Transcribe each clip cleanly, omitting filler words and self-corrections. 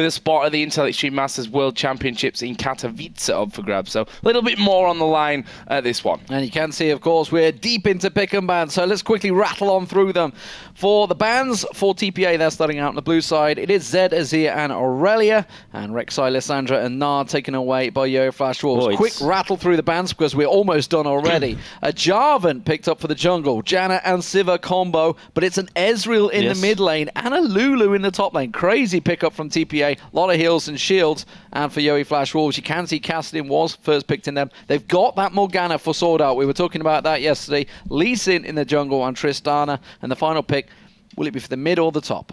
with a spot at the Intel Extreme Masters World Championships in Katowice up for grabs. So a little bit more on the line at this one. And you can see, of course, we're deep into pick and ban, so let's quickly rattle on through them. For the bans, for TPA, they're starting out on the blue side. It is Zed, Azir, and Aurelia, and Rek'Sai, Lissandra, and Nard taken away by yoeFW. Quick rattle through the bans because we're almost done already. A Jarvan picked up for the jungle, Janna and Siva combo, but it's an Ezreal in the mid lane and a Lulu in the top lane. Crazy pickup from TPA, a lot of heals and shields. And for yoeFW, you can see Kassadin was first picked in them. They've got that Morgana for Sword Art. We were talking about that yesterday. Lee Sin in the jungle and Tristana, and the final pick, will it be for the mid or the top?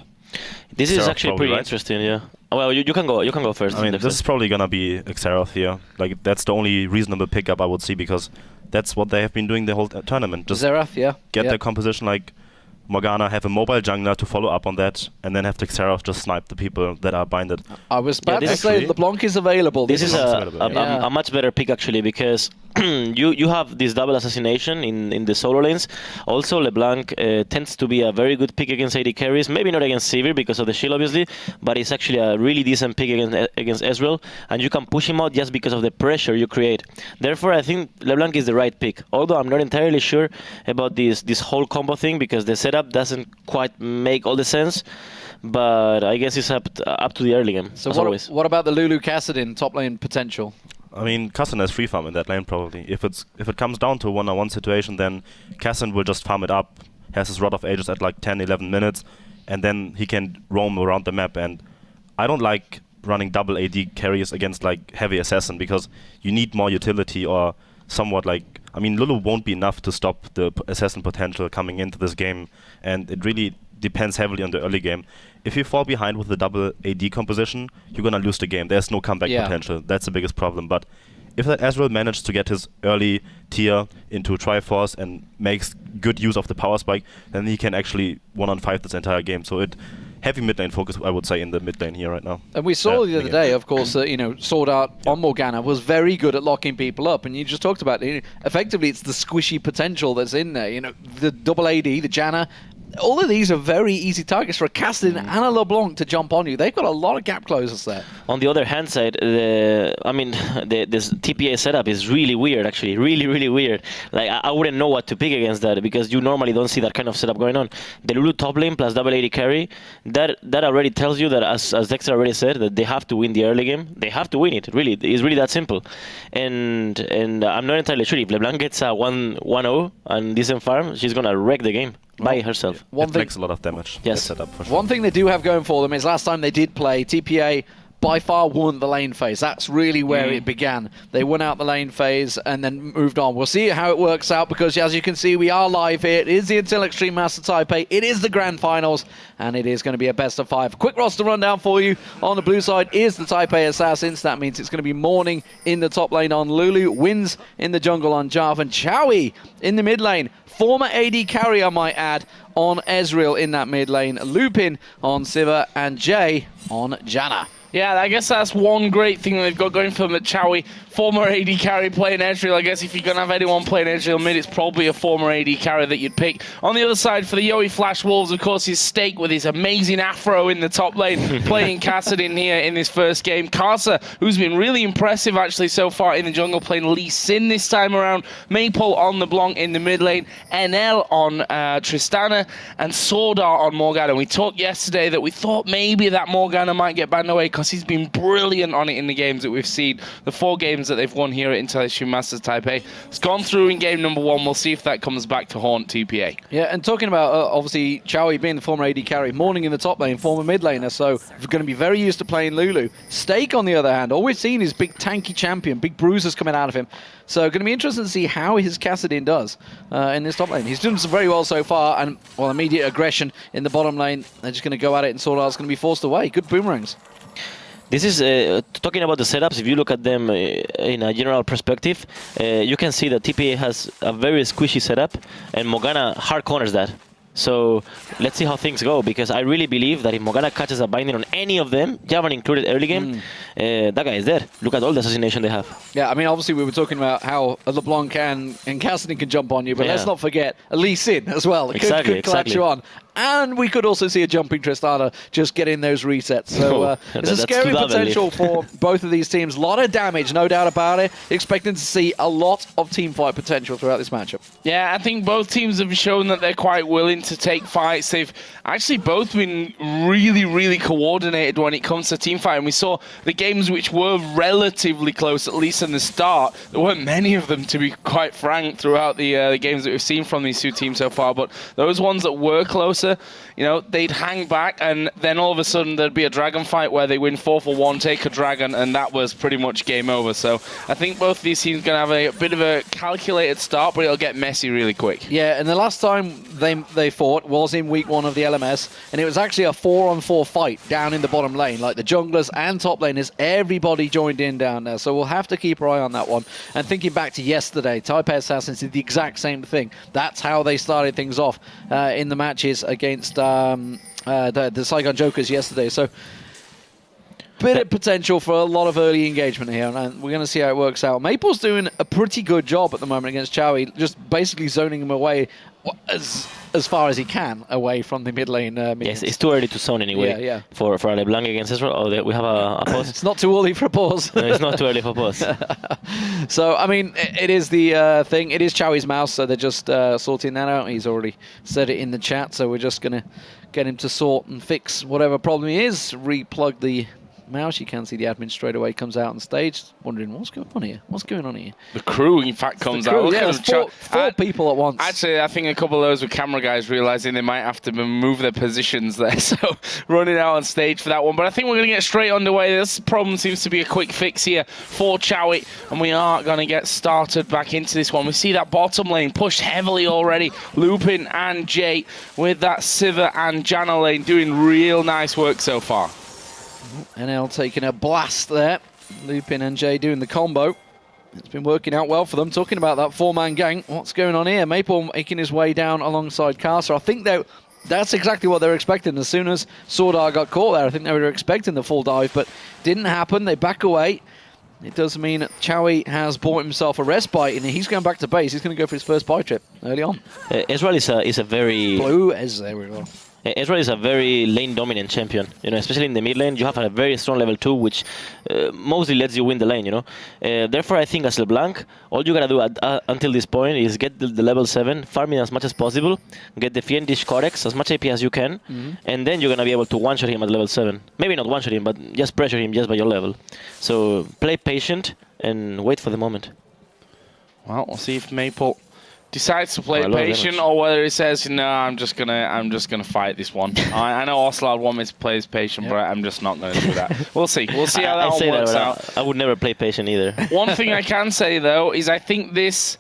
This is actually pretty interesting, yeah. Well, you can go. You can go first. I mean, this is probably gonna be Xerath here. Like, that's the only reasonable pickup I would see, because that's what they have been doing the whole tournament. Just Xerath, get their composition like Morgana, have a mobile jungler to follow up on that, and then have the Xerath just snipe the people that are binded. I was about to say LeBlanc is available. This is a much better pick actually, because you have this double assassination in the solo lanes. Also, LeBlanc tends to be a very good pick against AD carries. Maybe not against Sivir because of the shield, obviously, but it's actually a really decent pick against Ezreal, and you can push him out just because of the pressure you create. Therefore, I think LeBlanc is the right pick. Although I'm not entirely sure about this whole combo thing, because the setup doesn't quite make all the sense. But I guess it's up to the early game. So what about the Lulu Kassadin top lane potential? I mean, Kassadin has free farm in that lane probably. If it comes down to a one-on-one situation, then Kassadin will just farm it up, has his Rod of Ages at like 10-11 minutes, and then he can roam around the map. And I don't like running double AD carries against like heavy assassin, because you need more utility, or somewhat like, I mean, Lulu won't be enough to stop the assassin potential coming into this game, and it really depends heavily on the early game. If you fall behind with the double AD composition, you're gonna lose the game. There's no comeback potential. That's the biggest problem. But if that Ezreal managed to get his early tier into Triforce and makes good use of the power spike, then he can actually 1-on-5 this entire game. So heavy mid lane focus, I would say, in the mid lane here right now. And we saw the other day, of course, Sword Art on Morgana was very good at locking people up. And you just talked about it. Effectively, it's the squishy potential that's in there. The double AD, the Janna. All of these are very easy targets for a Kassadin and a LeBlanc to jump on you. They've got a lot of gap closers there. On the other hand side, this TPA setup is really weird, actually. Really, really weird. Like, I wouldn't know what to pick against that, because you normally don't see that kind of setup going on. The Lulu top lane plus double AD carry, that already tells you that, as Dexter already said, that they have to win the early game. They have to win it, really. It's really that simple. And I'm not entirely sure if LeBlanc gets a 1-0 and decent farm, she's going to wreck the game. By herself. It makes a lot of damage. Yes. Setup for sure. One thing they do have going for them is last time they did play, TPA by far won the lane phase. That's really where it began. They won out the lane phase and then moved on. We'll see how it works out, because as you can see, we are live here. It is the Intel Extreme Master Taipei. It is the Grand Finals, and it is going to be a best of 5. Quick roster rundown for you. On the blue side is the Taipei Assassins. That means it's going to be Morning in the top lane on Lulu, Wins in the jungle on Jarvan, Chowie in the mid lane, former AD carry, I might add, on Ezreal in that mid lane, Lupin on Siva, and Jay on Janna. Yeah, I guess that's one great thing they've got going for them at Chowie. Former AD carry playing Ezreal. I guess if you're going to have anyone playing Ezreal mid, it's probably a former AD carry that you'd pick. On the other side, for the yoeFW, of course, his Stake with his amazing afro in the top lane, playing Kassadin here in this first game. Karsa, who's been really impressive actually so far in the jungle, playing Lee Sin this time around. Maple on LeBlanc in the mid lane. NL on Tristana, and Sword Art on Morgana. We talked yesterday that we thought maybe that Morgana might get banned away, because he's been brilliant on it in the games that we've seen. The 4 games that they've won here at Intel Extreme Masters Taipei. It's gone through in game number 1. We'll see if that comes back to haunt TPA. Yeah, and talking about, obviously, Chowie being the former AD carry, Morning in the top lane, former mid laner, so we're going to be very used to playing Lulu. Stake, on the other hand, all we've seen is big tanky champion, big bruisers coming out of him. So going to be interesting to see how his Kassadin does in this top lane. He's doing very well so far, and, well, immediate aggression in the bottom lane. They're just going to go at it, and Sword Art's going to be forced away. Good boomerangs. This is, talking about the setups, if you look at them in a general perspective, you can see that TPA has a very squishy setup, and Morgana hard corners that. So let's see how things go, because I really believe that if Morgana catches a binding on any of them, Javan included early game, that guy is dead. Look at all the assassination they have. Yeah, I mean, obviously we were talking about how LeBlanc and Cassidy can jump on you, but let's not forget Lee Sin as well. Could clutch you on. And we could also see a jumping Tristana just getting those resets. So it's a scary potential for both of these teams. A lot of damage, no doubt about it. Expecting to see a lot of teamfight potential throughout this matchup. Yeah, I think both teams have shown that they're quite willing to take fights. They've actually both been really, really coordinated when it comes to teamfight. And we saw the games which were relatively close, at least in the start. There weren't many of them, to be quite frank, throughout the games that we've seen from these two teams so far. But those ones that were closer, you know, they'd hang back, and then all of a sudden there'd be a dragon fight where they win 4 for 1, take a dragon, and that was pretty much game over. So I think both these teams are going to have a bit of a calculated start, but it'll get messy really quick. Yeah, and the last time they fought was in week 1 of the LMS, and it was actually a 4-on-4 fight down in the bottom lane. Like the junglers and top laners, everybody joined in down there. So we'll have to keep our eye on that one. And thinking back to yesterday, TPA Assassins did the exact same thing. That's how they started things off in the matches against the Saigon Jokers yesterday. So bit of potential for a lot of early engagement here, and we're going to see how it works out. Maple's doing a pretty good job at the moment against Chowie, just basically zoning him away as far as he can away from the mid lane. Yes, it's too early to zone anyway. Yeah. For LeBlanc against Ezreal. Oh, we have a pause. It's not too early for a pause. No, it's not too early for a pause. So, I mean, it is the thing. It is Chowie's mouse, so they're just sorting that out. He's already said it in the chat, so we're just going to get him to sort and fix whatever problem he is, replug the mouse. You can see the admin straight away comes out on stage, wondering what's going on here. What's going on here? The crew, in fact, comes out. Yeah, there's four people at once. Actually, I think a couple of those were camera guys realizing they might have to move their positions there, so running out on stage for that one. But I think we're going to get straight underway. This problem seems to be a quick fix here for Chowie, and we are going to get started back into this one. We see that bottom lane pushed heavily already. Lupin and Jay with that Sivir and Janna lane doing real nice work so far. NL taking a blast there. Lupin and Jay doing the combo. It's been working out well for them. Talking about that 4-man gang, what's going on here? Maple making his way down alongside Carcer. I think that's exactly what they were expecting. As soon as Swordar got caught there, I think they were expecting the full dive, but didn't happen. They back away. It does mean Chowie has bought himself a respite, and he's going back to base. He's going to go for his first buy trip early on. Ezreal is a very... Blue as there we go. Ezreal is a very lane-dominant champion, you know, especially in the mid lane. You have a very strong level 2, which mostly lets you win the lane, you know. Therefore, I think as LeBlanc, all you gotta do until this point is get the level 7, farming as much as possible, get the Fiendish Codex, as much AP as you can, and then you're gonna be able to one-shot him at level 7. Maybe not one-shot him, but just pressure him just by your level. So play patient and wait for the moment. Well, we'll see if Maple decides to play patient, or whether he says, "No, I'm just gonna fight this one." I know Oslard want me to play as patient, but I'm just not going to do that. We'll see. We'll see how that one works out. I would never play patient either. One thing I can say though is I think this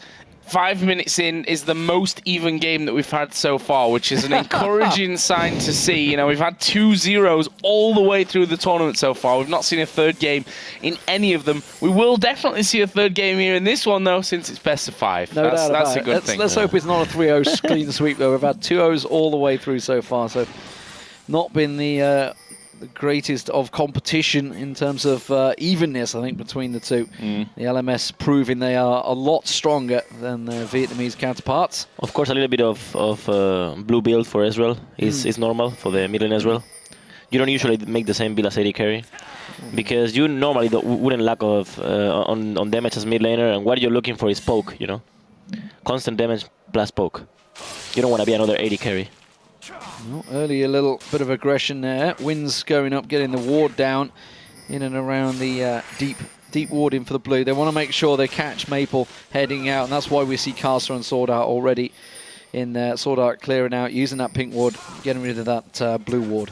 5 minutes in is the most even game that we've had so far, which is an encouraging sign to see. You know, we've had 2-0s all the way through the tournament so far. We've not seen a third game in any of them. We will definitely see a third game here in this one, though, since it's best of 5. No doubt that's about a good thing. Let's hope it's not a 3-0 clean sweep, though. We've had 2-0s all the way through so far, so not been the greatest of competition in terms of evenness, I think, between the two. The LMS proving they are a lot stronger than their Vietnamese counterparts. Of course, a little bit of blue build for Ezreal is normal for the mid lane Ezreal. You don't usually make the same build as AD carry, because you normally wouldn't lack of on damage as mid laner, and what you're looking for is poke, you know? Constant damage plus poke. You don't want to be another AD carry. Well, early a little bit of aggression there. Winds going up, getting the ward down in and around the deep warding for the blue. They want to make sure they catch Maple heading out, and that's why we see Carcer and Sword Art already in there. Sword Art clearing out, using that pink ward, getting rid of that blue ward.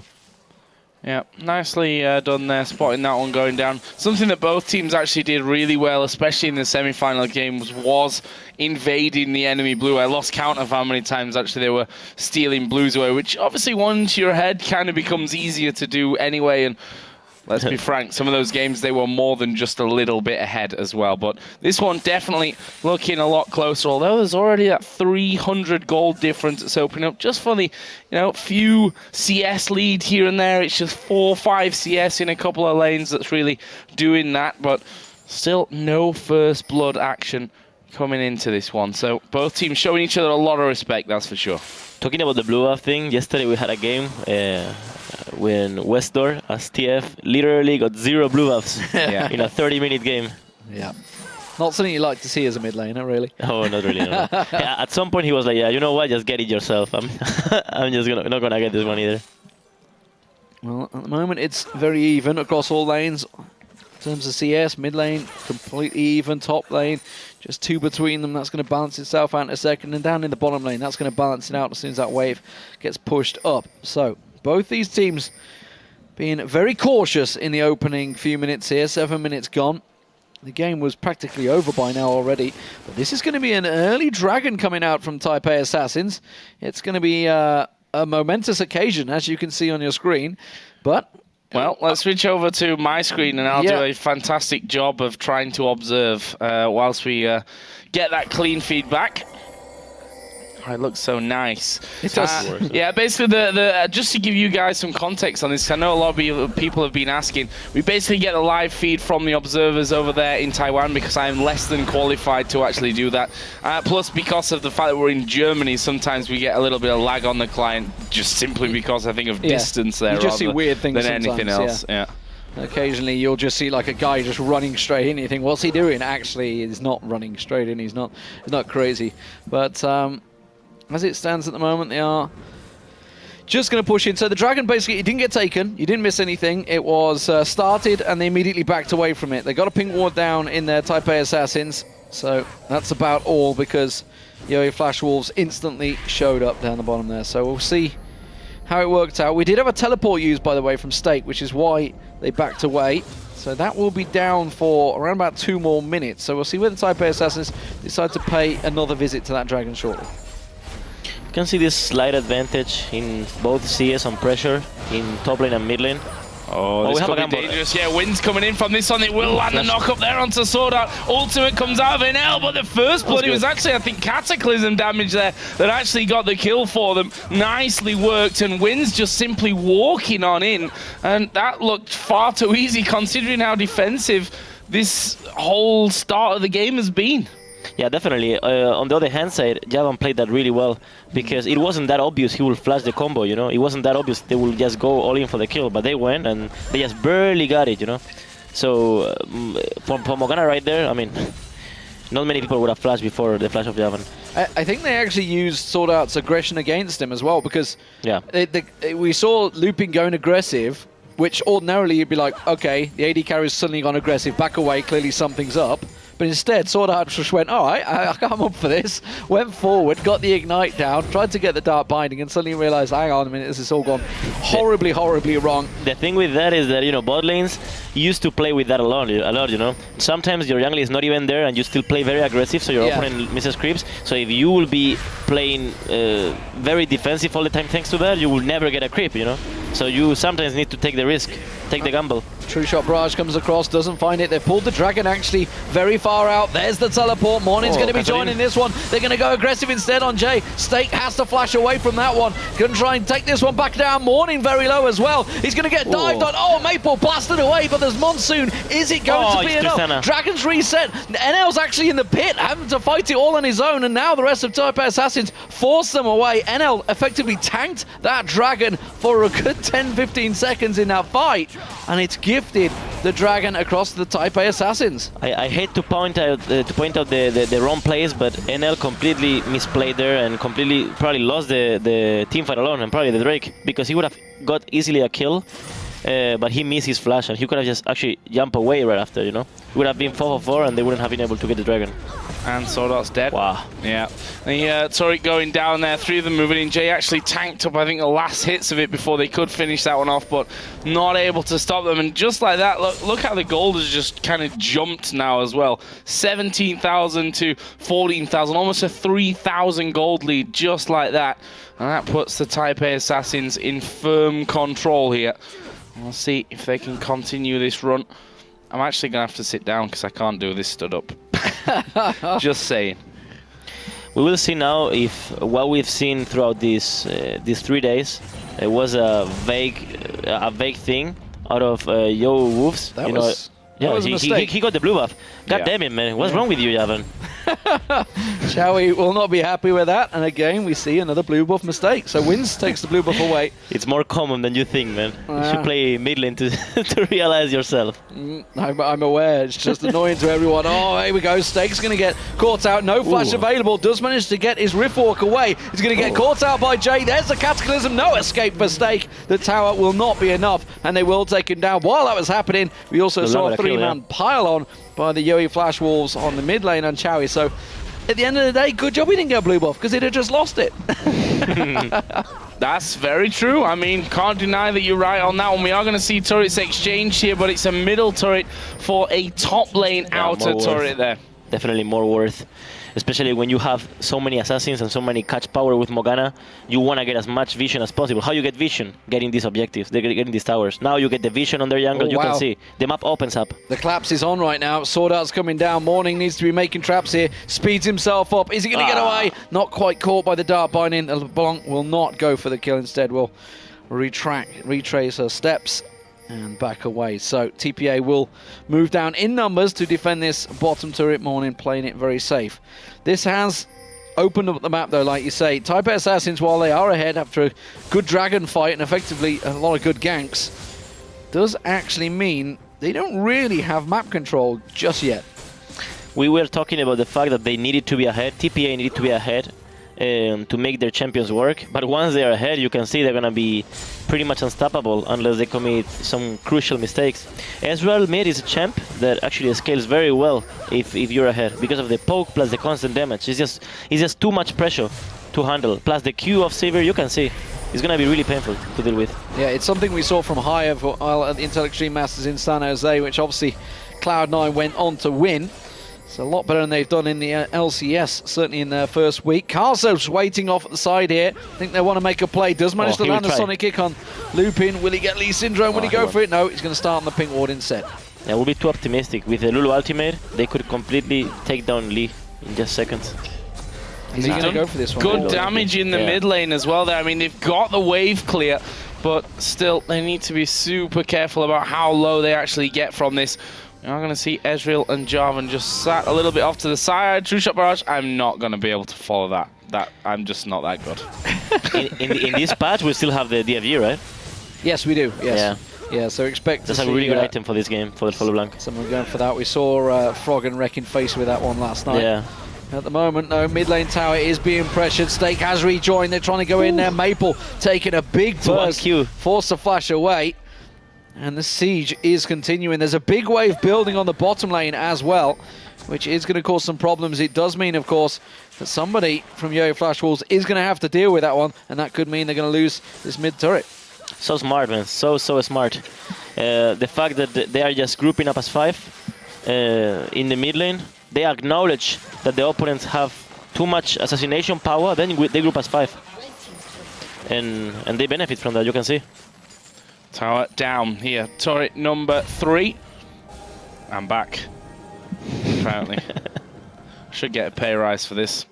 Yeah, nicely done there, spotting that one going down. Something that both teams actually did really well, especially in the semi-final games, was invading the enemy blue. I lost count of how many times actually they were stealing blues away, which obviously once you're ahead kind of becomes easier to do anyway. And Let's be frank, some of those games, they were more than just a little bit ahead as well. But this one definitely looking a lot closer, although there's already that 300 gold difference that's opening up just for the few CS lead here and there. It's just 4 or 5 CS in a couple of lanes that's really doing that. But still no first blood action coming into this one. So both teams showing each other a lot of respect, that's for sure. Talking about the blue buff thing, yesterday we had a game when Westdoor, as TF, literally got 0 blue buffs in a 30-minute game. Yeah. Not something you like to see as a mid laner, really. Oh, not really, no. Yeah, at some point he was like, yeah, you know what, just get it yourself. I'm just not gonna get this one either. Well, at the moment it's very even across all lanes. In terms of CS, mid lane, completely even, top lane, just 2 between them. That's going to balance itself out in a second. And down in the bottom lane, that's going to balance it out as soon as that wave gets pushed up. So, both these teams being very cautious in the opening few minutes here. 7 minutes gone. The game was practically over by now already. But this is going to be an early dragon coming out from Type A Assassins. It's going to be a momentous occasion, as you can see on your screen. But... well, let's switch over to my screen and I'll do a fantastic job of trying to observe whilst we get that clean feedback. Oh, it looks so nice. It does. Yeah, basically, just to give you guys some context on this, I know a lot of people have been asking. We basically get a live feed from the observers over there in Taiwan because I am less than qualified to actually do that. Plus, because of the fact that we're in Germany, sometimes we get a little bit of lag on the client just simply because I think of distance there you just see weird things than anything else. Yeah. Occasionally you'll just see like a guy just running straight in and you think, what's he doing? Actually, he's not running straight in. He's not crazy. But as it stands at the moment, they are just going to push in. So the dragon basically, it didn't get taken. You didn't miss anything. It was started and they immediately backed away from it. They got a pink ward down in their Type A Assassins. So that's about all because yoeFlash Wolves instantly showed up down the bottom there. So we'll see how it worked out. We did have a teleport used, by the way, from Stake, which is why they backed away. So that will be down for around about 2 more minutes. So we'll see whether the Type A Assassins decide to pay another visit to that dragon shortly. You can see this slight advantage in both CS on pressure, in top lane and mid lane. Oh, this could be dangerous. Yeah, wind's coming in from this one. It will land the knock up there onto Sword Art. Ultimate comes out of NL, but the first blood, it was actually, I think, Cataclysm damage there that actually got the kill for them. Nicely worked, and Wind's just simply walking on in. And that looked far too easy considering how defensive this whole start of the game has been. Yeah, definitely. On the other hand side, Javan played that really well because it wasn't that obvious he will flash the combo, you know? It wasn't that obvious they will just go all in for the kill, but they went and they just barely got it, you know? So, for Morgana right there, I mean, not many people would have flashed before the flash of Javan. I think they actually used Sword Art's aggression against him as well because we saw Looping going aggressive, which ordinarily you'd be like, okay, the AD carrier's suddenly gone aggressive, back away, clearly something's up. But instead, Sword Art just went, all right, I'm up for this. Went forward, got the Ignite down, tried to get the Dark Binding, and suddenly realized, hang on a minute, this has all gone horribly, horribly wrong. The thing with that is that, you know, bot lanes used to play with that a lot, you know. Sometimes your jungle is not even there, and you still play very aggressive, so your opponent misses creeps. So if you will be playing very defensive all the time thanks to that, you will never get a creep, you know. So you sometimes need to take the risk, take the gamble. True Shot Barrage comes across, doesn't find it. They've pulled the dragon actually very far out. There's the teleport. Morning's going to be joining this one. They're going to go aggressive instead on Jay. Stake has to flash away from that one. Going to try and take this one back down. Morning very low as well. He's going to get dived on. Oh, Maple blasted away, but there's Monsoon. Is it going to be enough? Tristana. Dragon's reset. NL's actually in the pit, having to fight it all on his own, and now the rest of Type A Assassins force them away. NL effectively tanked that dragon for a good 10-15 seconds in that fight, and it's gifted the dragon across the Type A Assassins. I hate to point out the wrong plays, but NL completely misplayed there and completely probably lost the team fight alone and probably the Drake because he would have got easily a kill, but he missed his flash and he could have just actually jumped away right after, you know. It would have been 4-4 and they wouldn't have been able to get the dragon. And Sword Art's dead. Wow. Yeah. The turret going down there, 3 of them moving in. Jay actually tanked up, I think, the last hits of it before they could finish that one off, but not able to stop them. And just like that, look how the gold has just kind of jumped now as well. 17,000 to 14,000, almost a 3,000 gold lead, just like that. And that puts the Type A Assassins in firm control here. We'll see if they can continue this run. I'm actually going to have to sit down because I can't do this stood up. Just saying. We will see now if what we've seen throughout these 3 days it was a vague thing out of yoeWolves. That you was, know, that was a mistake. he got the blue buff. God Yeah. damn it, man! What's wrong with you, Javan? Chowie will not be happy with that, and again we see another blue buff mistake. So Wins takes the blue buff away. It's more common than you think, man. You Yeah. should play mid lane to to realize yourself. I'm aware, it's just annoying to everyone. Oh, here we go, Steak's going to get caught out, no flash Ooh. available, does manage to get his Rift Walk away. He's going to get caught out by Jay, there's the Cataclysm, no escape for Steak. The tower will not be enough, and they will take him down. While that was happening, we also The saw a Lambda kill, three-man pile-on by the yoeFlash Wolves on the mid lane on Chowie. So at the end of the day, good job we didn't get a blue buff, because he'd have just lost it. That's very true. I mean, can't deny that you're right on that one. We are going to see turrets exchange here, but it's a middle turret for a top lane outer more turret worth. there. Definitely more worth. Especially when you have so many assassins and so many catch power with Morgana, you want to get as much vision as possible. How you get vision? Getting these objectives, getting these towers. Now you get the vision on their jungle, Oh, you wow. can see. The map opens up. The collapse is on right now. Sword Art's coming down. Morning needs to be making traps here. Speeds himself up. Is he going to get away? Not quite caught by the dart binding. LeBlanc will not go for the kill. Instead, will retrace her steps and back away. So TPA will move down in numbers to defend this bottom turret. Morning playing it very safe. This has opened up the map though, like you say. Type A Assassins, while they are ahead after a good dragon fight and effectively a lot of good ganks, does actually mean they don't really have map control just yet. We were talking about the fact that they needed to be ahead, TPA needed to be ahead to make their champions work, but once they are ahead, you can see they're going to be pretty much unstoppable unless they commit some crucial mistakes. Ezreal mid is a champ that actually scales very well if you're ahead, because of the poke plus the constant damage. It's just too much pressure to handle, plus the Q of Sivir, you can see. It's going to be really painful to deal with. Yeah, it's something we saw from Hive at the Intel Extreme Masters in San Jose, which obviously Cloud9 went on to win. It's a lot better than they've done in the LCS, certainly in their first week. Carso's waiting off at the side here. I think they want to make a play. Does manage to he will land a try. Sonic kick on Lupin. Will he get Lee Syndrome? Will he he go won't. for it? No, he's going to start on the pink ward instead. Yeah, we'll be too optimistic. With the Lulu ultimate, they could completely take down Lee in just seconds. Is he going to go for this one? Good Or- damage in the Yeah. mid lane as well there. I mean, they've got the wave clear, but still, they need to be super careful about how low they actually get from this. We are going to see Ezreal and Jarvan just sat a little bit off to the side. True Shot Barrage, I'm not going to be able to follow that. I'm just not that good. in this patch, we still have the DFG, right? Yes, we do. Yes. Yeah, so expect That's to a see really good item for this game, for the LeBlanc. someone going for that. We saw Frog and Wrecking Face with that one last night. Yeah. At the moment, no, mid lane tower is being pressured. Stake has rejoined. They're trying to go in there. Maple taking a big It's 1Q. burst, forced to flash away. And the siege is continuing. There's a big wave building on the bottom lane as well, which is going to cause some problems. It does mean, of course, that somebody from yoeFlash Wolves is going to have to deal with that one, and that could mean they're going to lose this mid turret. So smart, man. So smart. The fact that they are just grouping up as 5 in the mid lane, they acknowledge that the opponents have too much assassination power, then they group as 5. And they benefit from that, you can see. Tower down here. Turret number 3. I'm back. Apparently. Should get a pay rise for this.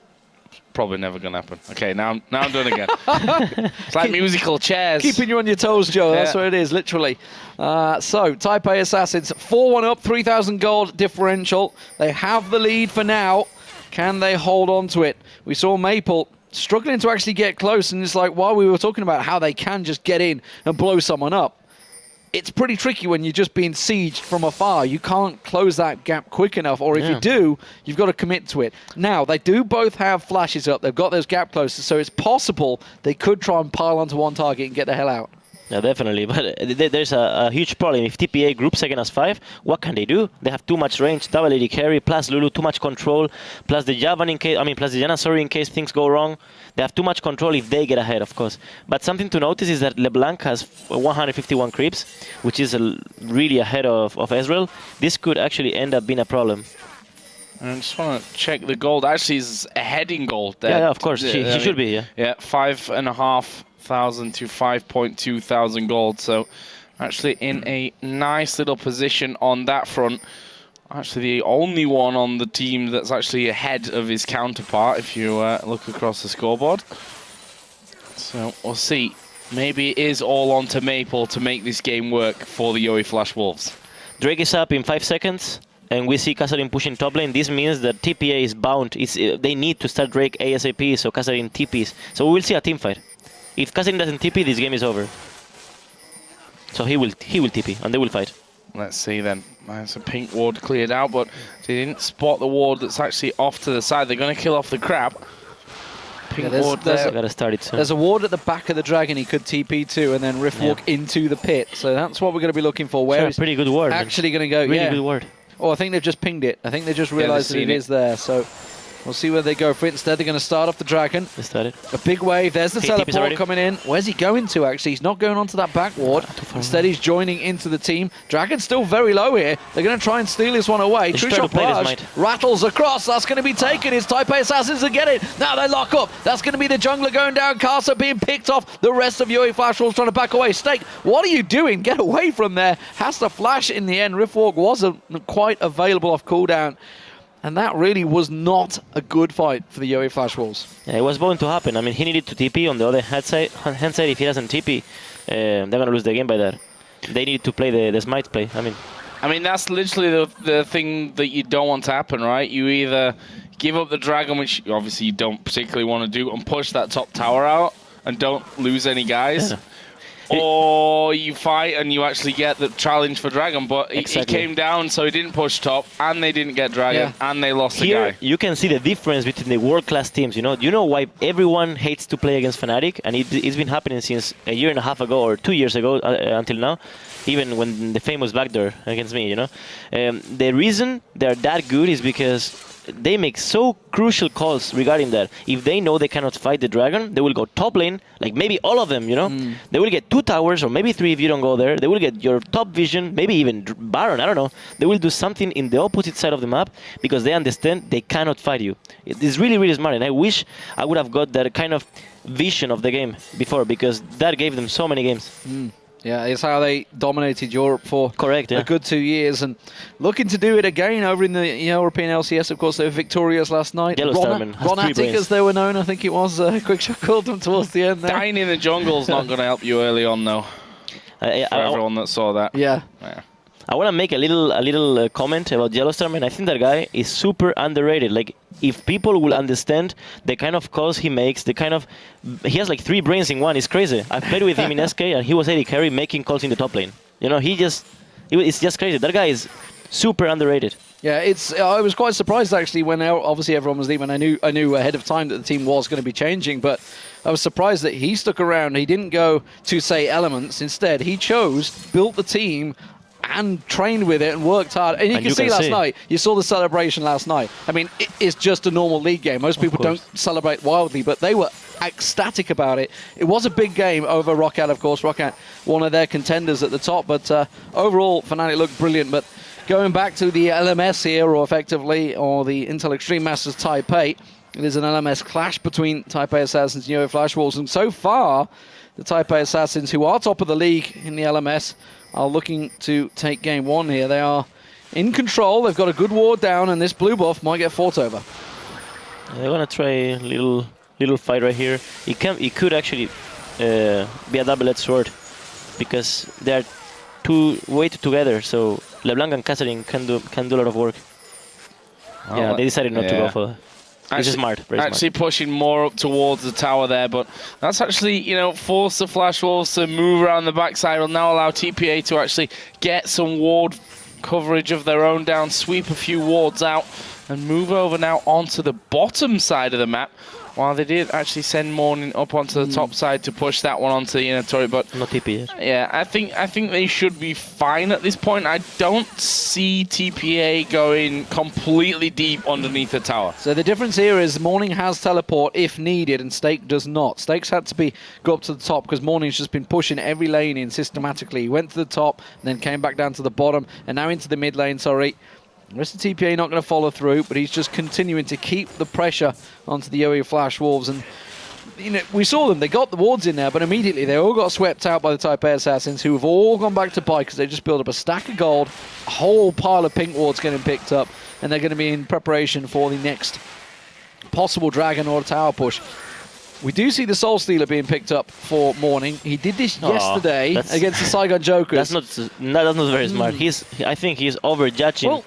Probably never gonna happen. Okay, now I'm done again. It's like musical chairs. Keeping you on your toes, Joe. That's Yeah. what it is, literally. So, Type A Assassins, 4-1 up, 3,000 gold differential. They have the lead for now. Can they hold on to it? We saw Maple struggling to actually get close, and it's like, while we were talking about how they can just get in and blow someone up, it's pretty tricky when you're just being sieged from afar. You can't close that gap quick enough, or if you do, you've got to commit to it. Now, they do both have flashes up. They've got those gap closes, so it's possible they could try and pile onto one target and get the hell out. Yeah, definitely. But there's a huge problem. If TPA groups second as 5, what can they do? They have too much range, double AD carry, plus Lulu, too much control, plus the Javan plus the Janna, sorry, in case things go wrong. They have too much control if they get ahead, of course. But something to notice is that LeBlanc has 151 creeps, which is really ahead of Ezreal. This could actually end up being a problem. I just want to check the gold. Actually, he's ahead in gold there. Yeah, of course. He should be, yeah. Yeah, 5,500 to 5,200 gold. So actually in a nice little position on that front. Actually, the only one on the team that's actually ahead of his counterpart, if you look across the scoreboard. So we'll see. Maybe it is all on to Maple to make this game work for the yoeFlash Wolves. Drake is up in 5 seconds, and we see Kazarin pushing top lane. This means that TPA is bound. They need to start Drake ASAP, so Kazarin TPs. So we will see a team fight. If Kazarin doesn't TP, this game is over. So he will TP, and they will fight. Let's see then. There's a pink ward cleared out, but they didn't spot the ward that's actually off to the side. They're going to kill off the crab. Pink ward there. Gotta start it soon. There's a ward at the back of the dragon he could TP to and then rift walk into the pit. So that's what we're going to be looking for. Where is pretty good ward. Actually going to go? Really good ward. Oh, I think they've just pinged it. I think they just realised that it is there. So we'll see where they go for it. Instead, they're going to start off the dragon. They started. A big wave. There's the teleport coming in. Where's he going to, actually? He's not going onto that back ward. Instead, he's joining into the team. Dragon's still very low here. They're going to try and steal this one away. True Shot Barrage rattles across. That's going to be taken. His Type A Assassins are getting it. Now they lock up. That's going to be the jungler going down. Casa being picked off. The rest of yoeFlash Wolves trying to back away. Stake, what are you doing? Get away from there. Has to flash in the end. Riftwalk wasn't quite available off cooldown. And that really was not a good fight for the yoeFlash Wolves. Yeah, it was bound to happen. I mean, he needed to TP. On the other hand side, if he doesn't TP, they're going to lose the game by that. They need to play the smite play. I mean, that's literally the thing that you don't want to happen, right? You either give up the dragon, which obviously you don't particularly want to do, and push that top tower out and don't lose any guys. Yeah. Or you fight and you actually get the challenge for dragon, but he came down, so he didn't push top, and they didn't get dragon, and they lost the guy. You can see the difference between the world-class teams. You know why everyone hates to play against Fnatic, and it's been happening since a year and a half ago or 2 years ago until now. Even when the famous backdoor against me, the reason they're that good is because they make so crucial calls regarding that. If they know they cannot fight the dragon, they will go top lane, like maybe all of them, They will get 2 towers or maybe 3 if you don't go there. They will get your top vision, maybe even Baron, I don't know. They will do something in the opposite side of the map because they understand they cannot fight you. It is really, really smart, and I wish I would have got that kind of vision of the game before, because that gave them so many games. Yeah, it's how they dominated Europe for a good 2 years, and looking to do it again over in the European LCS. Of course, they were victorious last night. Ronatic, as they were known, I think it was. Quickshot called them towards the end there. Dying in the jungle is not going to help you early on, though. For everyone that saw that. Yeah. I want to make a little comment about Yellowstarman. I think that guy is super underrated. Like, if people will understand the kind of calls he makes, he has like 3 brains in one. It's crazy. I played with him in SK, and he was AD carry making calls in the top lane. It's just crazy. That guy is super underrated. Yeah, I was quite surprised actually when obviously everyone was leaving. I knew ahead of time that the team was going to be changing, but I was surprised that he stuck around. He didn't go to say Elements. Instead, he built the team and trained with it and worked hard. And you can see last night, you saw the celebration last night. I mean, it's just a normal league game. Most people don't celebrate wildly, but they were ecstatic about it. It was a big game over Roccat, of course. Roccat, one of their contenders at the top, but overall, Fnatic looked brilliant. But going back to the LMS here, or the Intel Extreme Masters Taipei, it is an LMS clash between Taipei Assassins and yoeFlash Wolves. And so far, the Taipei Assassins, who are top of the league in the LMS, are looking to take game 1 here. They are in control. They've got a good ward down, and this blue buff might get fought over. They're gonna try a little fight right here. It could actually be a double-edged sword, because they are way too together. So LeBlanc and Kazarin can do a lot of work. Yeah, they decided not to go for that. Which is smart. Actually pushing more up towards the tower there, but that's actually, forced the Flash Wolves to move around the backside. Will now allow TPA to actually get some ward coverage of their own down, sweep a few wards out, and move over now onto the bottom side of the map. While they did actually send Morning up onto the top side to push that one onto the inner turret, but not TP yet. Yeah, I think they should be fine at this point. I don't see TPA going completely deep underneath the tower. So the difference here is Morning has teleport if needed, and Stake does not. Stake's had to go up to the top because Morning's just been pushing every lane in systematically. He went to the top, and then came back down to the bottom, and now into the mid lane, sorry. The rest of TPA not going to follow through, but he's just continuing to keep the pressure onto the yoeFlash Wolves. And you know, we saw them. They got the wards in there, but immediately they all got swept out by the Type A assassins, who have all gone back to buy because they just built up a stack of gold, a whole pile of pink wards getting picked up, and they're going to be in preparation for the next possible dragon or tower push. We do see the Soul Stealer being picked up for Morning. He did this yesterday against the Saigon Jokers. That's not very smart. I think he's overjudging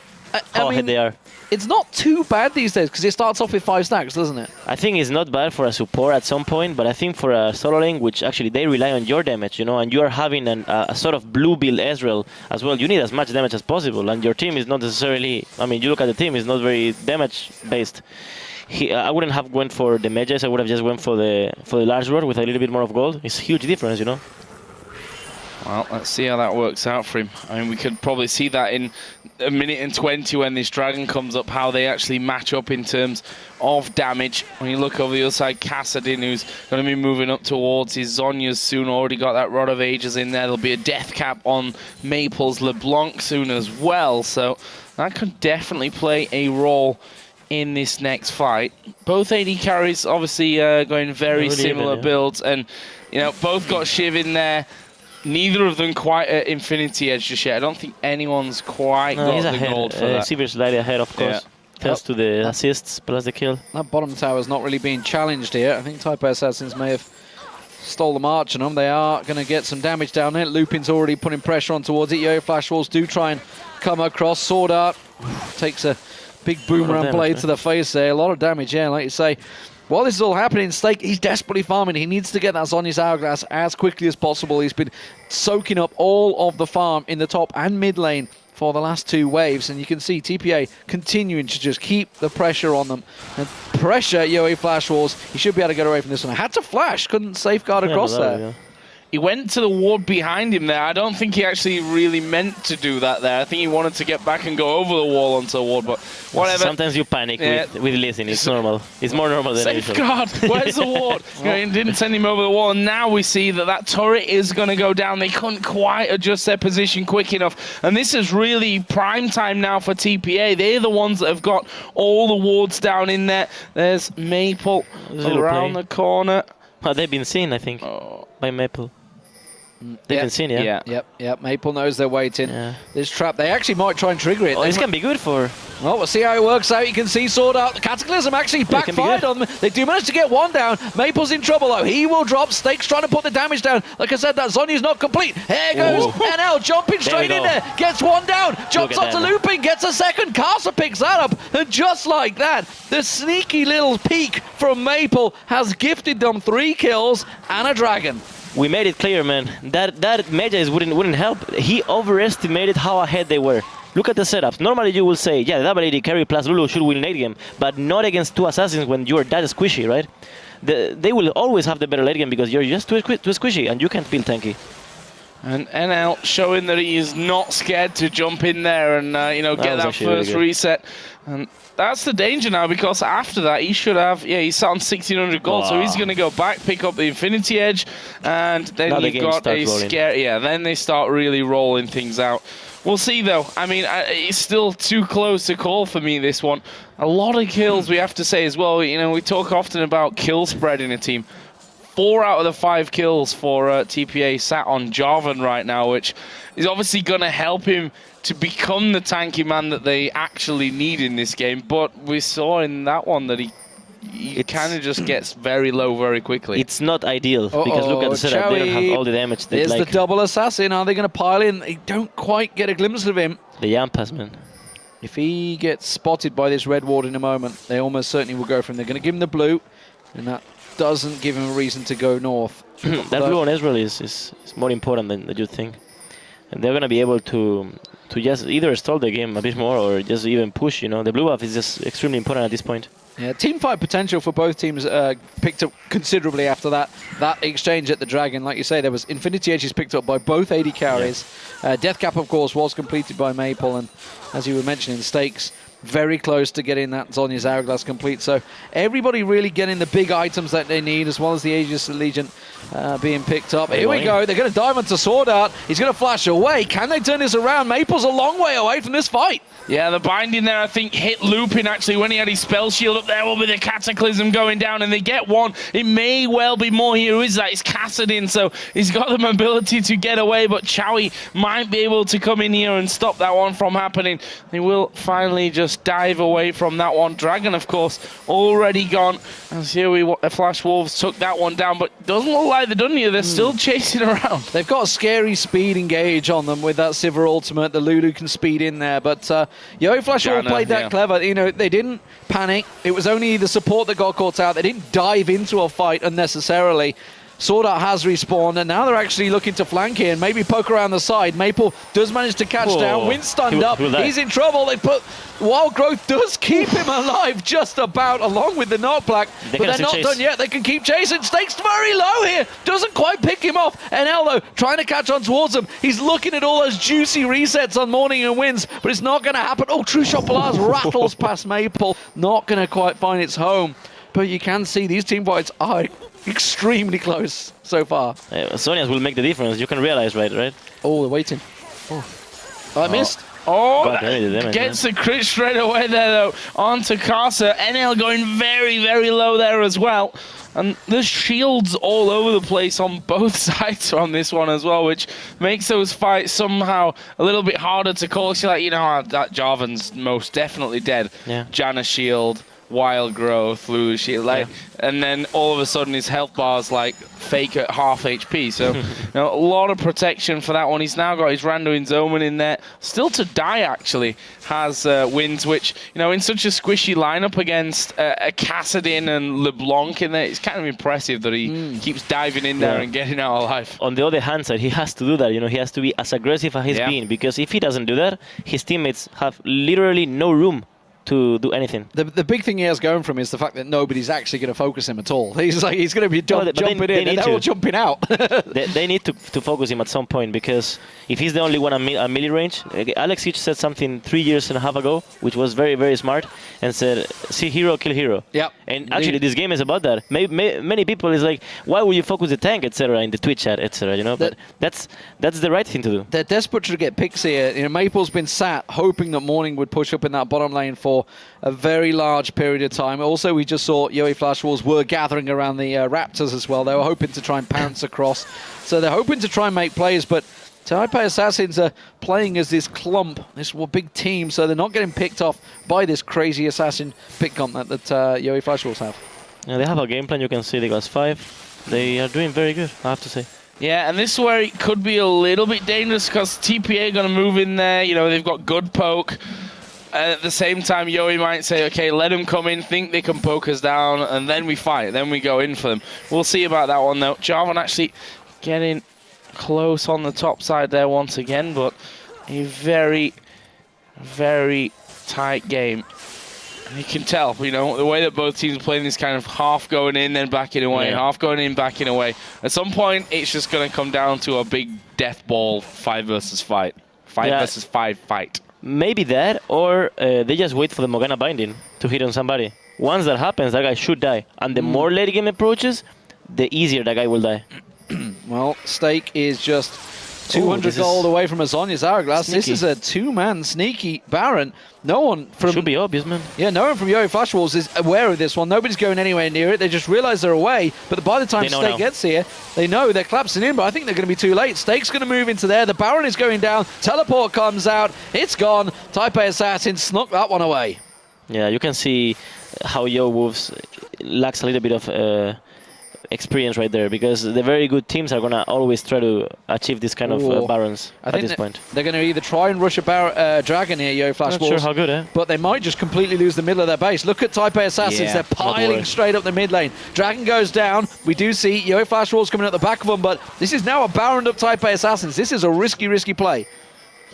how ahead they are. It's not too bad these days because it starts off with 5 stacks, doesn't it? I think it's not bad for a support at some point, but I think for a solo lane, which actually they rely on your damage, you know, and you are having a sort of blue build Ezreal as well. You need as much damage as possible, and your team is not necessarily. I mean, you look at the team; it's not very damage based. I wouldn't have went for the mages. I would have just went for the large rod with a little bit more of gold. It's a huge difference, you know. Well, let's see how that works out for him. I mean, we could probably see that in a minute and 20 when this dragon comes up, how they actually match up in terms of damage. When you look over the other side, Kassadin, who's going to be moving up towards his Zhonya's soon, already got that Rod of Ages in there. There'll be a death cap on Maple's LeBlanc soon as well, so that could definitely play a role in this next fight. Both AD carries obviously going very similar builds, and you know, both got Shiv in there. Neither of them quite at Infinity Edge just yet. I don't think anyone's quite got the gold for that. Sivir's slightly ahead, of course. Thanks to the assists plus the kill. That bottom tower's not really being challenged here. I think Type A Assassins may have stole the march on them. They are going to get some damage down there. Lupin's already putting pressure on towards it. Yo Flash Walls do try and come across. Sword Art takes a big boomerang blade to the face there. A lot of damage, yeah, like you say. While this is all happening, Stake, he's desperately farming. He needs to get that Zhonya's Hourglass as quickly as possible. He's been soaking up all of the farm in the top and mid lane for the last 2 waves. And you can see TPA continuing to just keep the pressure on them. And pressure Yoe Flash Walls. He should be able to get away from this one. Had to flash, couldn't safeguard across there. Yeah. He went to the ward behind him there. I don't think he actually really meant to do that there. I think he wanted to get back and go over the wall onto the ward, but whatever. Sometimes you panic with Listen. It's normal. It's more normal than usual. Safeguard! Where's the ward? He didn't send him over the wall, and now we see that that turret is going to go down. They couldn't quite adjust their position quick enough, and this is really prime time now for TPA. They're the ones that have got all the wards down in there. There's Maple around the corner. Oh, they've been seen, I think, by Maple. They've been seen, yeah? Yep. Maple knows they're waiting. Yeah. This trap, they actually might try and trigger it. Oh, this can be good for... Well, we'll see how it works out. You can see Sword Out. The Cataclysm actually backfired on them. They do manage to get one down. Maple's in trouble, though. He will drop. Stake's trying to put the damage down. Like I said, that Zhonya's not complete. Here goes NL, jumping straight in there. Gets one down. Jumps onto Looping. Gets a second. Casa picks that up. And just like that, the sneaky little peek from Maple has gifted them 3 kills and a dragon. We made it clear, man. That Mages wouldn't help. He overestimated how ahead they were. Look at the setups. Normally you will say, yeah, the double AD carry plus Lulu should win late game, but not against 2 assassins when you're that squishy, right? They will always have the better late game because you're just too squishy and you can't feel tanky. And NL showing that he is not scared to jump in there and get that first reset. And that's the danger now, because after that he should have, he's sat on 1600 gold, so he's going to go back, pick up the Infinity Edge, and then now you've got a scare. Yeah, then they start really rolling things out. We'll see, though. I mean, it's still too close to call for me, this one. A lot of kills, we have to say as well. You know, we talk often about kill spread in a team. 4 out of the 5 kills for TPA sat on Jarvan right now, which is obviously going to help him to become the tanky man that they actually need in this game. But we saw in that one that he kind of just gets very low very quickly. It's not ideal, because look at the setup. They don't have all the damage. There's the double assassin. Are they going to pile in? They don't quite get a glimpse of him. The Yampas, man. If he gets spotted by this red ward in a moment, they almost certainly will go for him. They're going to give him the blue, and that doesn't give him a reason to go north. That blue on Ezreal is more important than you think. And they're going to be able to just either stall the game a bit more or just even push, you know. The blue buff is just extremely important at this point. Yeah, team fight potential for both teams picked up considerably after that exchange at the Dragon. Like you say, there was Infinity Edges picked up by both AD carries. Death Cap, of course, was completed by Maple, and as you were mentioning, Stakes very close to getting that Zhonya's Hourglass complete. So everybody really getting the big items that they need, as well as the Aegis Legion being picked up. Here we go. They're going to dive onto Sword Art. He's going to flash away. Can they turn this around? Maple's a long way away from this fight. Yeah, the binding there, I think, hit Lupin, actually, when he had his spell shield up there. Will be the Cataclysm going down, and they get one. It may well be more here. Who is that? It's Kassadin, so he's got the mobility to get away, but Chowie might be able to come in here and stop that one from happening. He will finally just dive away from that one. Dragon, of course, already gone. As here the Flash Wolves took that one down, but doesn't look like they're done here. They're still chasing around. They've got a scary speed engage on them with that Sivir ultimate. The Lulu can speed in there, but yoeFW all played that clever. You know, they didn't panic. It was only the support that got caught out. They didn't dive into a fight unnecessarily. Sword Art has respawned, and now they're actually looking to flank here and maybe poke around the side. Maple does manage to catch down. Wind stunned up. He's in trouble. They put Wild Growth does keep him alive just about, along with the knockback. But they're not done yet. They can keep chasing. Stakes very low here. Doesn't quite pick him off. NL, though, trying to catch on towards him. He's looking at all those juicy resets on Morning and Winds, but it's not going to happen. Oh, True Shot Polaris rattles past Maple. Not going to quite find its home. But you can see these team fights are extremely close so far. Sonya's will make the difference. You can realize, right? Oh, they're waiting. Oh, I missed. Oh, gets the crit straight away there, though, onto Casa. NL going very, very low there as well. And there's shields all over the place on both sides on this one as well, which makes those fights somehow a little bit harder to call. So, like, you know, that Jarvan's most definitely dead. Yeah. Janna shield, Wild Growth, Lulu shield, like, and then all of a sudden his health bar's like fake at half HP. So you know, a lot of protection for that one. He's now got his Randuin's Omen in there. Still to die actually has Winds, which, you know, in such a squishy lineup against a Kassadin and LeBlanc in there, it's kind of impressive that he keeps diving in there and getting out alive. On the other hand side, he has to do that. You know, he has to be as aggressive as he's been, because if he doesn't do that, his teammates have literally no room to do anything. The big thing he has going for him is the fact that nobody's actually going to focus him at all. He's going to be jumping in and they're all jumping out. they need to focus him at some point, because if he's the only one at melee range, Alex Hitch said something 3.5 years ago, which was very, very smart, and said, see hero, kill hero. Yep. And actually this game is about that. Many people is like, why would you focus the tank, etc., in the Twitch chat, etc., you know, but that's the right thing to do. They're desperate to get picks here. You know, Maple's been sat hoping that Morning would push up in that bottom lane for a very large period of time. Also, we just saw yoeFW Wolves were gathering around the Raptors as well. They were hoping to try and pounce across. So they're hoping to try and make plays, but TPA Assassins are playing as this clump, this big team, so they're not getting picked off by this crazy assassin pick gauntlet that yoeFW Wolves have. Yeah, they have a game plan. You can see they got 5. They are doing very good, I have to say. Yeah, and this is where it could be a little bit dangerous, because TPA are going to move in there. You know, they've got good poke. At the same time, Yoe might say, okay, let them come in, think they can poke us down, and then we fight. Then we go in for them. We'll see about that one, though. Jarvan actually getting close on the top side there once again, but a very, very tight game. And you can tell, you know, the way that both teams are playing this kind of half going in, then backing away, half going in, backing away. At some point, it's just going to come down to a big death ball 5 versus 5. 5 versus 5 fight. Maybe that, or they just wait for the Morgana binding to hit on somebody. Once that happens, that guy should die. And the more late game approaches, the easier that guy will die. Well, Stake is just 200 gold away from a Zhonya's Hourglass. This is a 2-man sneaky Baron. No one from... Should be obvious, man. Yeah, no one from yoeFW Wolves is aware of this one. Nobody's going anywhere near it. They just realize they're away. But by the time Stake gets here, they know they're collapsing in, but I think they're going to be too late. Stake's going to move into there. The Baron is going down. Teleport comes out. It's gone. TPA Assassin snuck that one away. Yeah, you can see how yoeWolves lacks a little bit of experience right there, because the very good teams are going to always try to achieve this kind of Barons at this point. They're going to either try and rush a Dragon here, yoeFW Wolves. Not sure how good, but they might just completely lose the middle of their base. Look at TPA Assassins. They're piling straight up the mid lane. Dragon goes down. We do see yoeFW Wolves coming at the back of them, but this is now a Baron up TPA Assassins. This is a risky, risky play.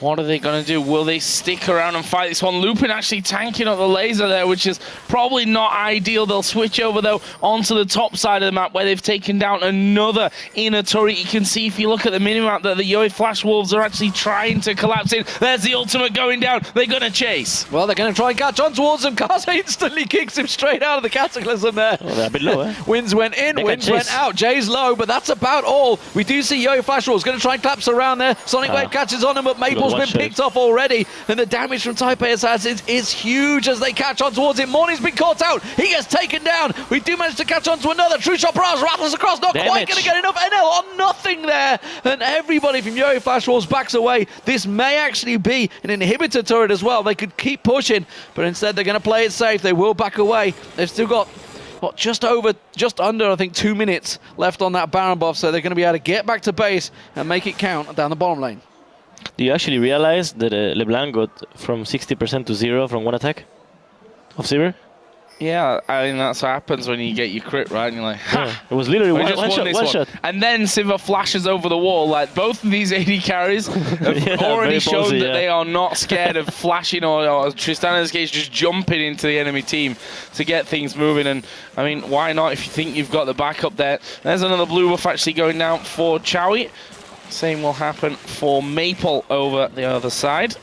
What are they going to do? Will they stick around and fight this one? Lupin actually tanking up the laser there, which is probably not ideal. They'll switch over, though, onto the top side of the map where they've taken down another inner turret. You can see if you look at the minimap that the yoeFlash Wolves are actually trying to collapse in. There's the ultimate going down. They're going to chase. Well, they're going to try and catch on towards him. Karsa instantly kicks him straight out of the Cataclysm there. Oh, they're a bit low, eh? Winds went in, Winds went out. Jay's low, but that's about all. We do see yoeFlash Wolves going to try and collapse around there. Sonic Wave catches on him, but Maple's been picked off already, and the damage from TPA Assassins is huge as they catch on towards him. Morning's been caught out. He gets taken down. We do manage to catch on to another. True Shot Barrage rattles across. Not quite going to get enough. NL on nothing there, and everybody from yoeFlash Wolves backs away. This may actually be an inhibitor turret as well. They could keep pushing, but instead they're going to play it safe. They will back away. They've still got just under, I think, 2 minutes left on that Baron buff, so they're going to be able to get back to base and make it count down the bottom lane. Do you actually realize that LeBlanc got from 60% to 0 from one attack of Sivir? Yeah, I mean, that's what happens when you get your crit, right? And you're like, ha! Yeah, it was literally one shot. And then Sivir flashes over the wall. Like, both of these AD carries have already shown that they are not scared of flashing or Tristana's case, just jumping into the enemy team to get things moving. And, I mean, why not if you think you've got the backup there? There's another blue buff actually going down for Chowie. Same will happen for Maple over the other side.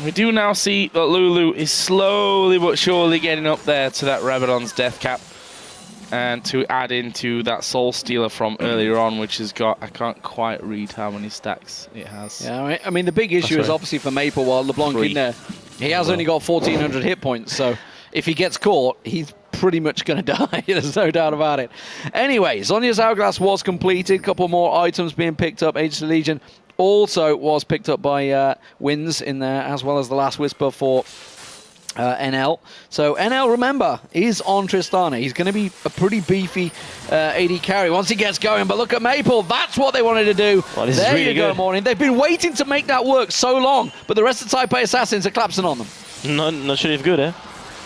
We do now see that Lulu is slowly but surely getting up there to that Rabadon's death cap, and to add into that Soul Stealer from earlier on, which has got, I can't quite read how many stacks it has. Yeah, I mean the big issue is obviously for Maple while LeBlanc in there. He has only got 1,400 hit points, so if he gets caught, he's pretty much going to die. There's no doubt about it. Anyway, Zhonya's Hourglass was completed. A couple more items being picked up. Aegis of Legion also was picked up by Winds in there, as well as the Last Whisper for NL. So NL, remember, is on Tristana. He's going to be a pretty beefy AD carry once he gets going. But look at Maple. That's what they wanted to do. Well, this there is really you go, good. Morning. They've been waiting to make that work so long, but the rest of the Type A Assassins are collapsing on them. Not sure if good, eh?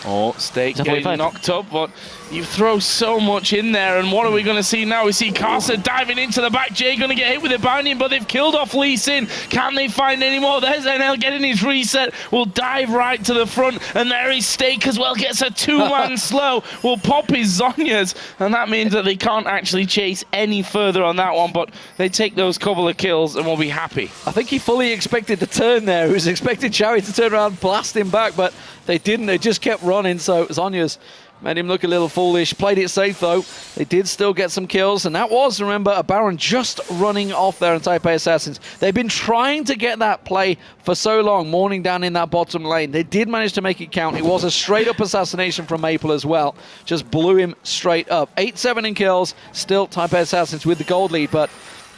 Oh, Stake getting knocked up, but you throw so much in there, and what are we going to see now? We see Karsa diving into the back. Jay going to get hit with a bounty, but they've killed off Lee Sin. Can they find any more? There's NL getting his reset. Will dive right to the front, and there is Stake as well. Gets a two-man slow. Will pop his Zhonya's, and that means that they can't actually chase any further on that one, but they take those couple of kills and will be happy. I think he fully expected the turn there. He was expecting Chowie to turn around and blast him back, but they didn't. They just kept running, so Zhonya's made him look a little foolish. Played it safe, though. They did still get some kills, and that was, remember, a Baron just running off there in Type A Assassins. They've been trying to get that play for so long, Morning down in that bottom lane. They did manage to make it count. It was a straight-up assassination from Maple as well. Just blew him straight up. 8-7 in kills, still Type A Assassins with the gold lead, but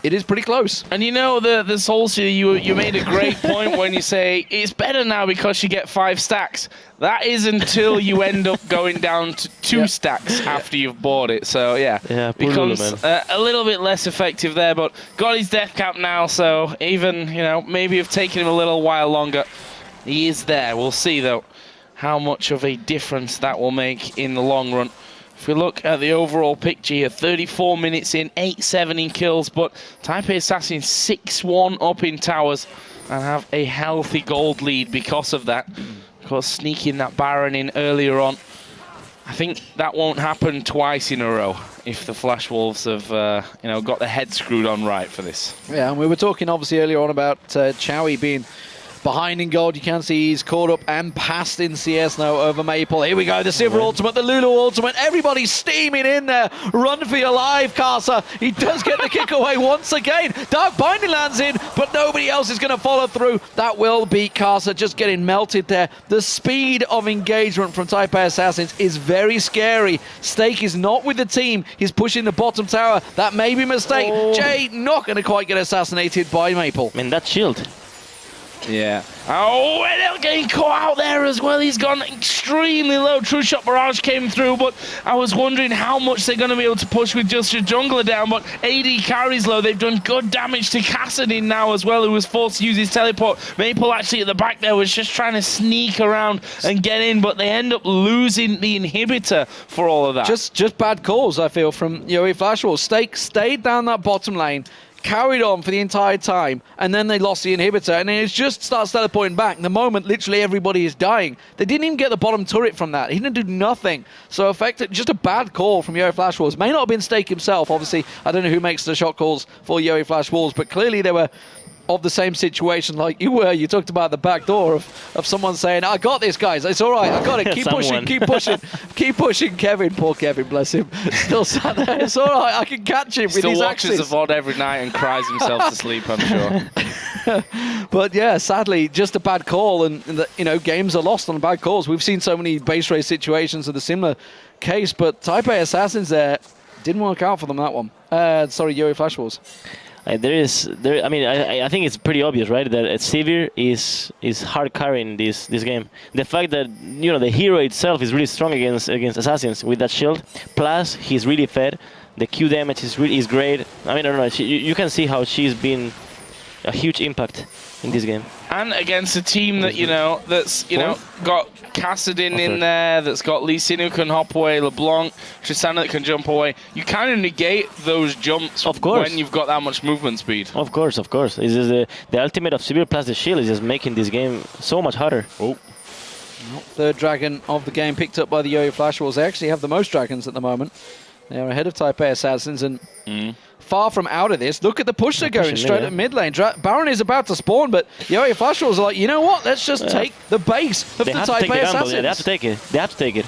it is pretty close. And you know, the Soul Stealer, you made a great point when you say it's better now because you get 5 stacks. That is until you end up going down to 2 stacks after you've bought it. So yeah, becomes a little bit less effective there. But got his death cap now, so even, you know, maybe have taken him a little while longer. He is there. We'll see though how much of a difference that will make in the long run. If we look at the overall picture here, 34 minutes in, 8-7 in kills, but Type A Assassin 6-1 up in towers and have a healthy gold lead because of that. Of course, sneaking that Baron in earlier on. I think that won't happen twice in a row if the Flash Wolves have you know, got their head screwed on right for this. Yeah, and we were talking obviously earlier on about Chowie being behind in gold. You can see he's caught up and passed in CS now over Maple. Here we go, the Sivir ultimate, the Lulu ultimate. Everybody's steaming in there. Run for your life, Karsa. He does get the kick away once again. Dark Binding lands in, but nobody else is going to follow through. That will be Karsa just getting melted there. The speed of engagement from Type A Assassins is very scary. Stake is not with the team. He's pushing the bottom tower. That may be a mistake. Jay not going to quite get assassinated by Maple. I mean, that shield. Yeah. Oh, NL getting caught out there as well. He's gone extremely low. True Shot Barrage came through, but I was wondering how much they're going to be able to push with just your jungler down. But AD carries low. They've done good damage to Cassidy now as well, who was forced to use his teleport. Maple actually at the back there was just trying to sneak around and get in, but they end up losing the inhibitor for all of that. Just bad calls, I feel, from yoeFlash. Stake stayed down that bottom lane, carried on for the entire time, and then they lost the inhibitor, and then it just starts teleporting back. The moment literally everybody is dying. They didn't even get the bottom turret from that. He didn't do nothing. So effectively, just a bad call from yoeFW. May not have been Stake himself. Obviously, I don't know who makes the shot calls for yoeFW, but clearly they were of the same situation like you were. You talked about the back door of someone saying, I got this, guys. It's all right. I got it. Keep pushing. Keep pushing. Keep pushing, Kevin. Poor Kevin, bless him. Still sat there. It's all right. I can catch him with his axes. Still watches the VOD every night and cries himself to sleep, I'm sure. But yeah, sadly, just a bad call, and games are lost on bad calls. We've seen so many base race situations of the similar case, but Type A Assassins there didn't work out for them, that one. Sorry, yoeFW. I think it's pretty obvious, right? That Sivir is hard carrying this game. The fact that the hero itself is really strong against assassins with that shield, plus he's really fed. The Q damage is great. I mean, I don't know. You can see how she's been a huge impact in this game. And against a team that that's got Kassadin in there, that's got Lee Sin who can hop away, LeBlanc, Tristana that can jump away. You kind of negate those jumps when you've got that much movement speed. Of course. It's just the ultimate of Sivir plus the shield is just making this game so much harder. Oh. Third dragon of the game picked up by the yoeFW. They actually have the most dragons at the moment. They are ahead of Type A Assassins and far from out of this. Look at the push they're going straight at mid lane. Baron is about to spawn, but yoeFW are like, you know what? Let's just take the base of the Type A Assassins. They have to take it. They have to take it.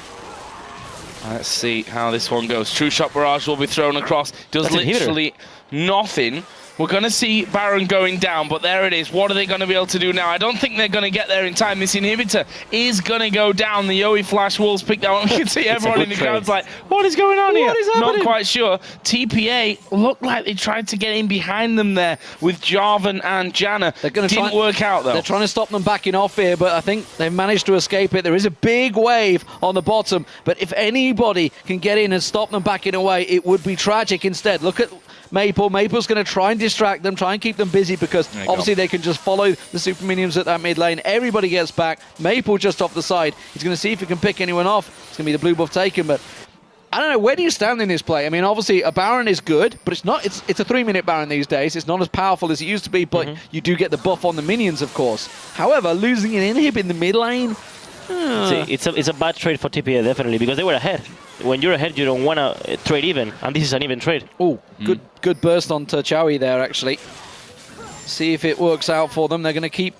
Let's see how this one goes. True Shot Barrage will be thrown across. Does literally nothing. We're going to see Baron going down, but there it is. What are they going to be able to do now? I don't think they're going to get there in time. This inhibitor is going to go down. The yoeFW picked that one. We can see everyone in the crowd's like, what is going on here? What is happening? Not quite sure. TPA looked like they tried to get in behind them there with Jarvan and Janna. Didn't work out, though. They're trying to stop them backing off here, but I think they've managed to escape it. There is a big wave on the bottom, but if anybody can get in and stop them backing away, it would be tragic instead. Look at Maple. Maple's going to try and distract them, try and keep them busy, because obviously they can just follow the super minions at that mid lane. Everybody gets back. Maple just off the side. He's going to see if he can pick anyone off. It's going to be the blue buff taken, but I don't know, where do you stand in this play? I mean, obviously a Baron is good, but it's not. It's a 3-minute Baron these days. It's not as powerful as it used to be, but you do get the buff on the minions, of course. However, losing an inhib in the mid lane, it's a bad trade for TPA, definitely, because they were ahead. When you're ahead, you don't want to trade even, and this is an even trade. Oh, good burst on Terchawi there, actually. See if it works out for them. They're going to keep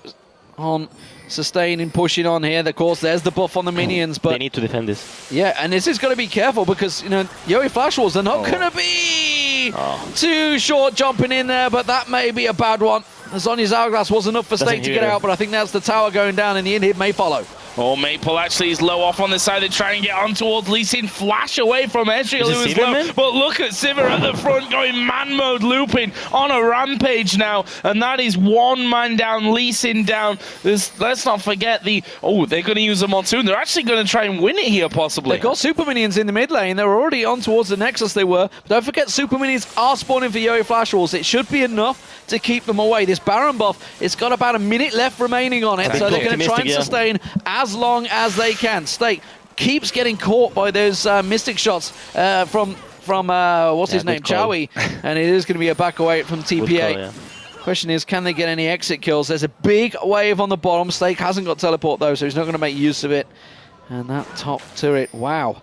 on sustaining, pushing on here. Of course, there's the buff on the minions, but they need to defend this. Yeah, and this is going to be careful because, yoeFW are not going to be too short jumping in there, but that may be a bad one. Zhonya's Hourglass was enough for Stake to get out, but I think that's the tower going down, and the inhib may follow. Oh, Maple actually is low off on the side. They try and get on towards Lee Sin. Flash away from Ezreal, who is low. But look at Sivir at the front going man mode, looping on a rampage now. And that is one man down, Lee Sin down. Let's not forget they're going to use the Monsoon. They're actually going to try and win it here, possibly. They've got super minions in the mid lane. They're already on towards the Nexus, they were. But don't forget, super minions are spawning for yoeFW. It should be enough to keep them away. This Baron buff, it's got about a minute left remaining on it. So they're going to try and sustain as long as they can. Stake keeps getting caught by those Mystic shots from what's his name, Chowie, and it is going to be a back away from TPA. Question is, can they get any exit kills? There's a big wave on the bottom. Stake hasn't got teleport though, so he's not going to make use of it. And that top turret, wow.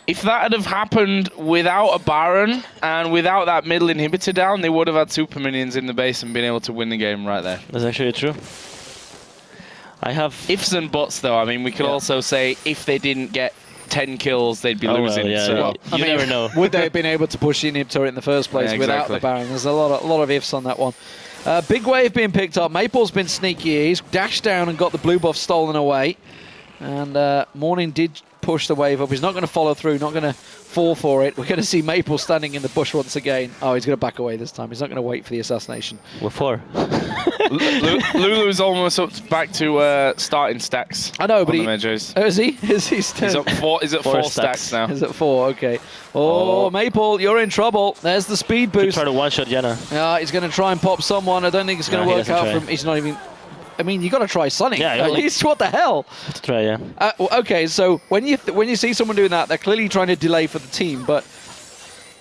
If that had have happened without a Baron and without that middle inhibitor down, they would have had super minions in the base and been able to win the game right there. That's actually true. I have ifs and buts, though. I mean, we could also say if they didn't get 10 kills, they'd be losing. You never know. Would they have been able to push the inhibitor in the first place without the Baron? There's a lot of ifs on that one. Big wave being picked up. Maple's been sneaky. He's dashed down and got the blue buff stolen away. And Morning did push the wave up. He's not going to follow through, not going to fall for it. We're going to see Maple standing in the bush once again. Oh, he's going to back away this time. He's not going to wait for the assassination. We're 4. Lulu's almost up back to starting stacks. I know, but is he? He's up 4. Is at 4 stacks now. He's at 4. Okay. Oh, Maple, you're in trouble. There's the speed boost. Try to one-shot Janna. He's going to try and pop someone. I don't think it's going to work out for him. He's not even. I mean, you got to try Sonic. Yeah, at least. What the hell? Have to try, yeah. Okay, so when you see someone doing that, they're clearly trying to delay for the team. But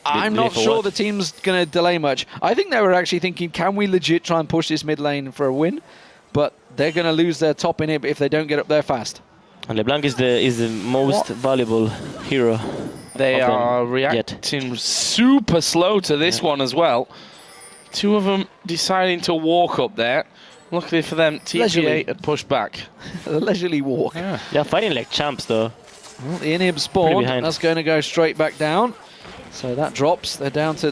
I'm not for sure what? the team's going to delay much. I think they were actually thinking, can we legit try and push this mid lane for a win? But they're going to lose their top inhib if they don't get up there fast. And LeBlanc is the most valuable hero. They of them are yet. reacting super slow to this one as well. Two of them deciding to walk up there. Luckily for them, TPA Leisurely. had pushed back. A leisurely walk. Yeah. They're fighting like champs, though. Well, the inhib spawned. behind. That's going to go straight back down. So that drops. They're down to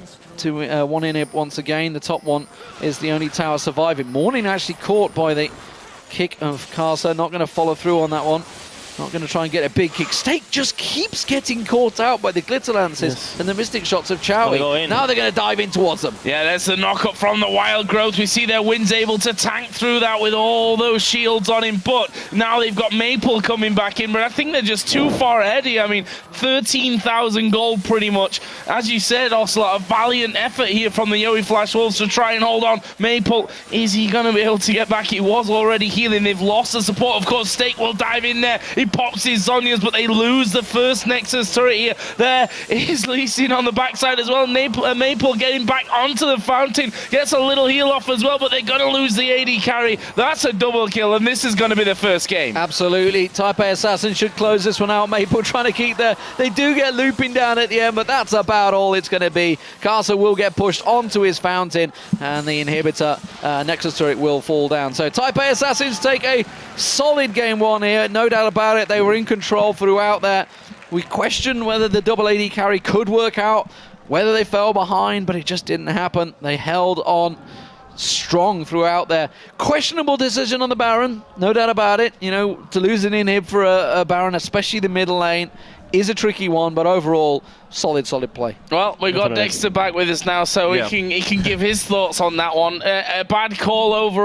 one inhib once again. The top one is the only tower surviving. Morning actually caught by the kick of Karsa. Not going to follow through on that one. Not going to try and get a big kick. Stake just keeps getting caught out by the glitter lances and the mystic shots of Chowie. Now they're going to dive in towards them. Yeah, there's the knock-up from the Wild Growth. We see their Wind's able to tank through that with all those shields on him, but now they've got Maple coming back in, but I think they're just too far ahead here. I mean, 13,000 gold pretty much. As you said, Ocelot, a valiant effort here from the yoeFW Wolves to try and hold on. Maple, is he going to be able to get back? He was already healing. They've lost the support. Of course, Stake will dive in there. He pops his Zonias, but they lose the first Nexus turret here. There is Lee Sin on the backside as well. Maple getting back onto the fountain. Gets a little heal off as well, but they're going to lose the AD carry. That's a double kill, and this is going to be the first game. Absolutely. Type A Assassin should close this one out. Maple trying to keep there. They do get looping down at the end, but that's about all it's going to be. Karsa will get pushed onto his fountain, and the inhibitor Nexus turret will fall down. So Type A Assassins take a solid game one here. No doubt about it. They were in control throughout there. We questioned whether the double AD carry could work out, whether they fell behind, but it just didn't happen. They held on strong throughout there. Questionable decision on the Baron, no doubt about it. You know, to lose an inhib for a Baron, especially the middle lane, is a tricky one, but overall, solid play. Well, we got Dexter back with us now, so he can give his thoughts on that one. A bad call over.